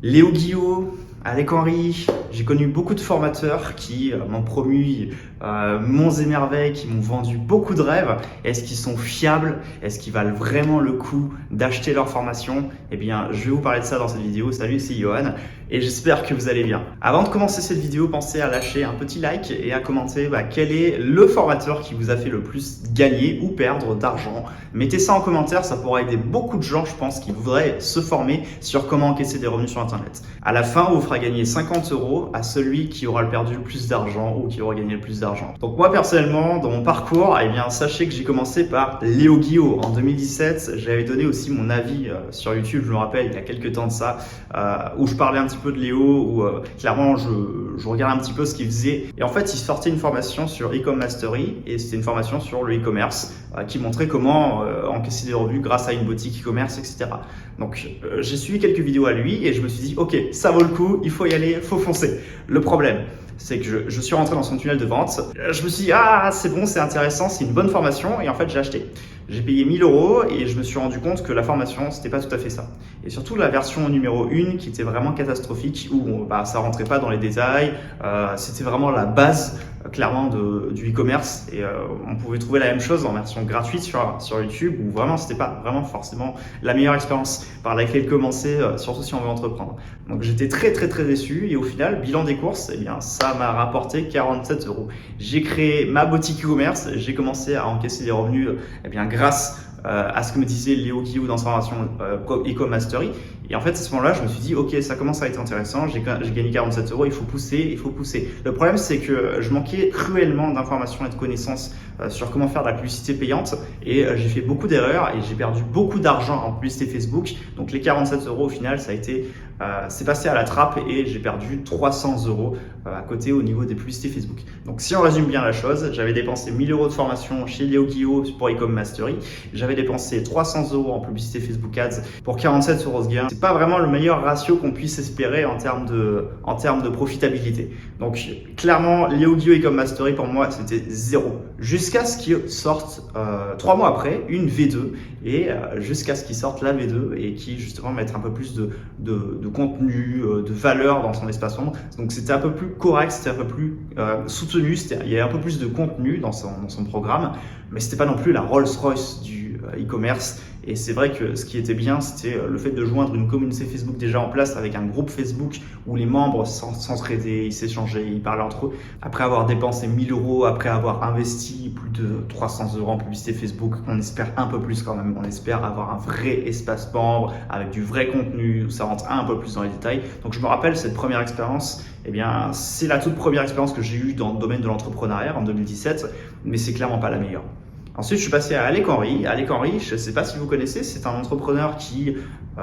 Léo Guillot, Alec Henry, j'ai connu beaucoup de formateurs qui m'ont promu monts et merveilles, qui m'ont vendu beaucoup de rêves. Est-ce qu'ils sont fiables? Est-ce qu'ils valent vraiment le coup d'acheter leur formation? Eh bien, je vais vous parler de ça dans cette vidéo. Salut, c'est Johan et j'espère que vous allez bien. Avant de commencer cette vidéo, pensez à lâcher un petit like et à commenter quel est le formateur qui vous a fait le plus gagner ou perdre d'argent. Mettez ça en commentaire, ça pourra aider beaucoup de gens, je pense, qui voudraient se former sur comment encaisser des revenus sur Internet. À la fin, on vous fera gagner 50 € à celui qui aura perdu le plus d'argent ou qui aura gagné le plus d'argent. Donc moi, personnellement, dans mon parcours, eh bien, sachez que j'ai commencé par Léo Guillot. En 2017, j'avais donné aussi mon avis sur YouTube, je me rappelle, il y a quelques temps de ça, où je parlais un petit peu de Léo, où clairement, je regardais un petit peu ce qu'il faisait. Et en fait, il sortait une formation sur e-com mastery et c'était une formation sur le e-commerce qui montrait comment encaisser des revenus grâce à une boutique e-commerce, etc. Donc, j'ai suivi quelques vidéos à lui et je me suis dit, ok, ça vaut le coup, il faut y aller, il faut foncer. Le problème, c'est que je suis rentré dans son tunnel de vente. Je me suis dit, ah, c'est bon, c'est intéressant, c'est une bonne formation. Et en fait, j'ai acheté. J'ai payé 1000 € et je me suis rendu compte que la formation, c'était pas tout à fait ça. Et surtout la version numéro 1 qui était vraiment catastrophique où ça rentrait pas dans les détails. C'était vraiment la base clairement du e-commerce et on pouvait trouver la même chose en version gratuite sur YouTube où vraiment c'était pas vraiment forcément la meilleure expérience par laquelle commencer, surtout si on veut entreprendre. Donc j'étais très déçu et au final, bilan des courses, eh bien ça m'a rapporté 47 €. J'ai créé ma boutique e-commerce, j'ai commencé à encaisser des revenus grâce à ce que me disait Léo Guillot dans sa formation e-com mastery. Et en fait, à ce moment-là, je me suis dit, ok, ça commence à être intéressant, j'ai gagné 47 €, il faut pousser. Le problème, c'est que je manquais cruellement d'informations et de connaissances sur comment faire de la publicité payante et j'ai fait beaucoup d'erreurs et j'ai perdu beaucoup d'argent en publicité Facebook. Donc les 47 € au final, ça a été, c'est passé à la trappe et j'ai perdu 300 € à côté au niveau des publicités Facebook. Donc si on résume bien la chose, j'avais dépensé 1000 € de formation chez Léo Guillot pour e-com mastery, j'avais dépensé 300 € en publicité Facebook Ads pour 47 € de gain. C'est pas vraiment le meilleur ratio qu'on puisse espérer en termes de profitabilité. Donc clairement, Léo Guillot e-com mastery pour moi c'était zéro. Jusqu'à ce qu'il sorte 3 mois après une V2 et jusqu'à ce qu'il sorte la V2 et qui justement mette un peu plus de contenu, de valeur dans son espace sombre. Donc c'était un peu plus correct, c'était un peu plus soutenu, il y avait un peu plus de contenu dans son programme, mais c'était pas non plus la Rolls-Royce du e-commerce. Et c'est vrai que ce qui était bien, c'était le fait de joindre une communauté Facebook déjà en place avec un groupe Facebook où les membres s'entraidaient, ils s'échangeaient, ils parlaient entre eux. Après avoir dépensé 1000 €, après avoir investi plus de 300 € en publicité Facebook, on espère un peu plus quand même. On espère avoir un vrai espace membre avec du vrai contenu où ça rentre un peu plus dans les détails. Donc je me rappelle cette première expérience, eh bien c'est la toute première expérience que j'ai eue dans le domaine de l'entrepreneuriat en 2017, mais c'est clairement pas la meilleure. Ensuite, je suis passé à Alec Henry. Alec Henry, je ne sais pas si vous connaissez, c'est un entrepreneur qui,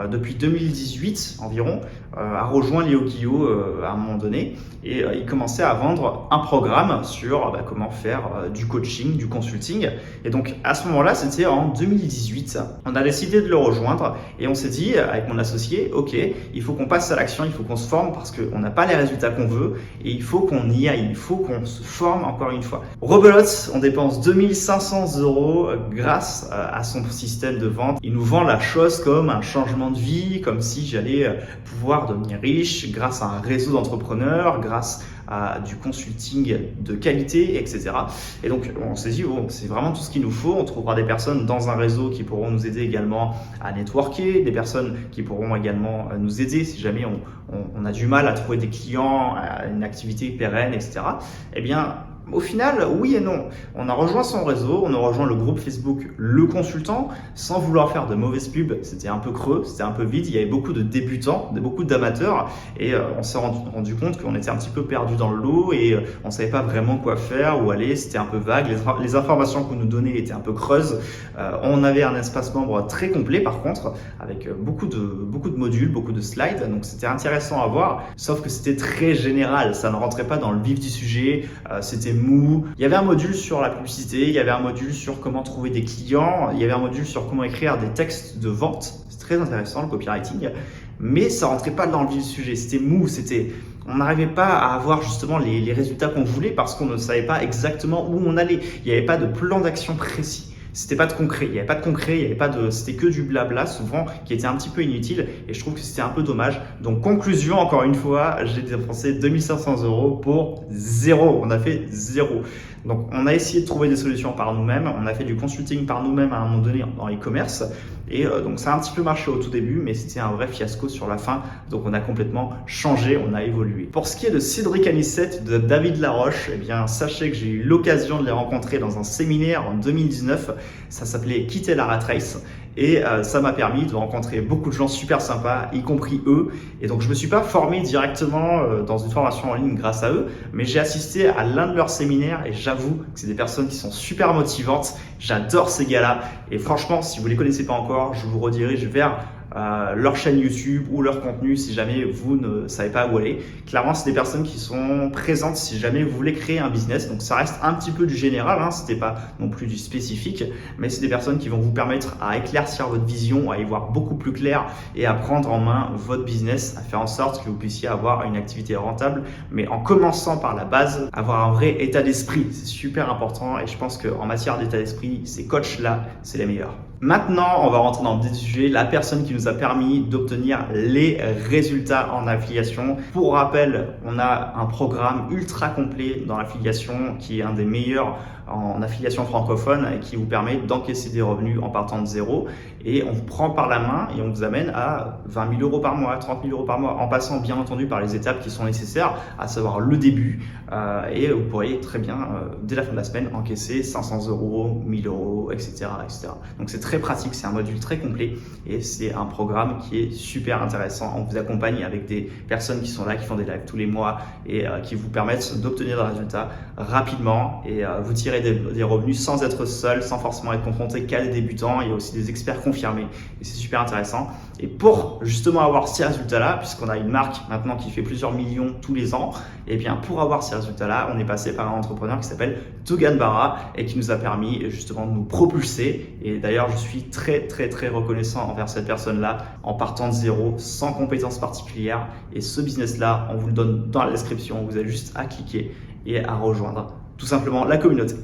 depuis 2018 environ, a rejoint Léo Guillot à un moment donné et il commençait à vendre un programme sur comment faire du coaching, du consulting. Et donc, à ce moment-là, c'était en 2018. On a décidé de le rejoindre et on s'est dit, avec mon associé, ok, il faut qu'on passe à l'action, il faut qu'on se forme parce qu'on n'a pas les résultats qu'on veut et il faut qu'on y aille, il faut qu'on se forme encore une fois. Rebelote, on dépense 2500 € grâce à son système de vente. Il nous vend la chose comme un changement de vie, comme si j'allais pouvoir devenir riche grâce à un réseau d'entrepreneurs, grâce à du consulting de qualité, etc. Et donc, on s'est dit, bon, c'est vraiment tout ce qu'il nous faut. On trouvera des personnes dans un réseau qui pourront nous aider également à networker, des personnes qui pourront également nous aider si jamais on a du mal à trouver des clients, à une activité pérenne, etc. Eh bien, au final, oui et non. On a rejoint son réseau, on a rejoint le groupe Facebook Le Consultant, sans vouloir faire de mauvaises pubs. C'était un peu creux, c'était un peu vide. Il y avait beaucoup de débutants, beaucoup d'amateurs, et on s'est rendu compte qu'on était un petit peu perdu dans le lot et on savait pas vraiment quoi faire, où aller. C'était un peu vague. Les informations qu'on nous donnait étaient un peu creuses. On avait un espace membre très complet, par contre, avec beaucoup de modules, beaucoup de slides. Donc c'était intéressant à voir, sauf que c'était très général. Ça ne rentrait pas dans le vif du sujet. C'était mou. Il y avait un module sur la publicité, il y avait un module sur comment trouver des clients, il y avait un module sur comment écrire des textes de vente. C'est très intéressant le copywriting, mais ça rentrait pas dans le vif du sujet. C'était mou, on n'arrivait pas à avoir justement les résultats qu'on voulait parce qu'on ne savait pas exactement où on allait. Il n'y avait pas de plan d'action précis. c'était pas de concret. Il n'y avait pas de concret, il y avait pas de, c'était que du blabla souvent qui était un petit peu inutile et je trouve que c'était un peu dommage. Donc conclusion, encore une fois, j'ai dépensé 2500 € pour zéro. On a fait zéro. Donc on a essayé de trouver des solutions par nous-mêmes. On a fait du consulting par nous-mêmes à un moment donné dans e-commerce. Et donc ça a un petit peu marché au tout début, mais c'était un vrai fiasco sur la fin. Donc on a complètement changé, on a évolué. Pour ce qui est de Cédric Anissette, de David Laroche, eh bien sachez que j'ai eu l'occasion de les rencontrer dans un séminaire en 2019. Ça s'appelait Quitter la rat race. Et ça m'a permis de rencontrer beaucoup de gens super sympas, y compris eux. Et donc je me suis pas formé directement dans une formation en ligne grâce à eux, mais j'ai assisté à l'un de leurs séminaires et j'avoue que c'est des personnes qui sont super motivantes. J'adore ces gars-là. Et franchement, si vous les connaissez pas encore, je vous redirige vers leur chaîne YouTube ou leur contenu si jamais vous ne savez pas où aller. Clairement, c'est des personnes qui sont présentes si jamais vous voulez créer un business. Donc ça reste un petit peu du général, hein, c'était pas non plus du spécifique, mais c'est des personnes qui vont vous permettre à éclaircir votre vision, à y voir beaucoup plus clair et à prendre en main votre business, à faire en sorte que vous puissiez avoir une activité rentable, mais en commençant par la base, avoir un vrai état d'esprit. C'est super important et je pense qu'en matière d'état d'esprit, ces coachs-là, c'est les meilleurs. Maintenant, on va rentrer dans le vif du sujet, la personne qui nous a permis d'obtenir les résultats en affiliation. Pour rappel, on a un programme ultra complet dans l'affiliation qui est un des meilleurs en affiliation francophone et qui vous permet d'encaisser des revenus en partant de zéro. Et on vous prend par la main et on vous amène à 20 000 € par mois, 30 000 € par mois, en passant bien entendu par les étapes qui sont nécessaires, à savoir le début. Et vous pourriez très bien, dès la fin de la semaine, encaisser 500 €, 1000 €, etc., etc. Donc c'est très pratique, c'est un module très complet et c'est un programme qui est super intéressant. On vous accompagne avec des personnes qui sont là, qui font des lives tous les mois et qui vous permettent d'obtenir des résultats rapidement et vous tirer des revenus sans être seul, sans forcément être confronté qu'à des débutants. Il y a aussi des experts confirmés et c'est super intéressant. Et pour justement avoir ces résultats-là, puisqu'on a une marque maintenant qui fait plusieurs millions tous les ans, et bien pour avoir ces résultats-là, on est passé par un entrepreneur qui s'appelle Tougan Barra et qui nous a permis justement de nous propulser. Et d'ailleurs, je suis très reconnaissant envers cette personne-là en partant de zéro, sans compétences particulières. Et ce business-là, on vous le donne dans la description. Vous avez juste à cliquer et à rejoindre tout simplement la communauté.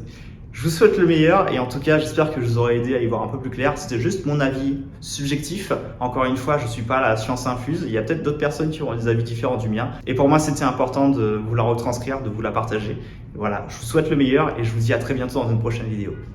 Je vous souhaite le meilleur et en tout cas, j'espère que je vous aurai aidé à y voir un peu plus clair. C'était juste mon avis subjectif. Encore une fois, je ne suis pas la science infuse. Il y a peut-être d'autres personnes qui auront des avis différents du mien. Et pour moi, c'était important de vous la retranscrire, de vous la partager. Voilà, je vous souhaite le meilleur et je vous dis à très bientôt dans une prochaine vidéo.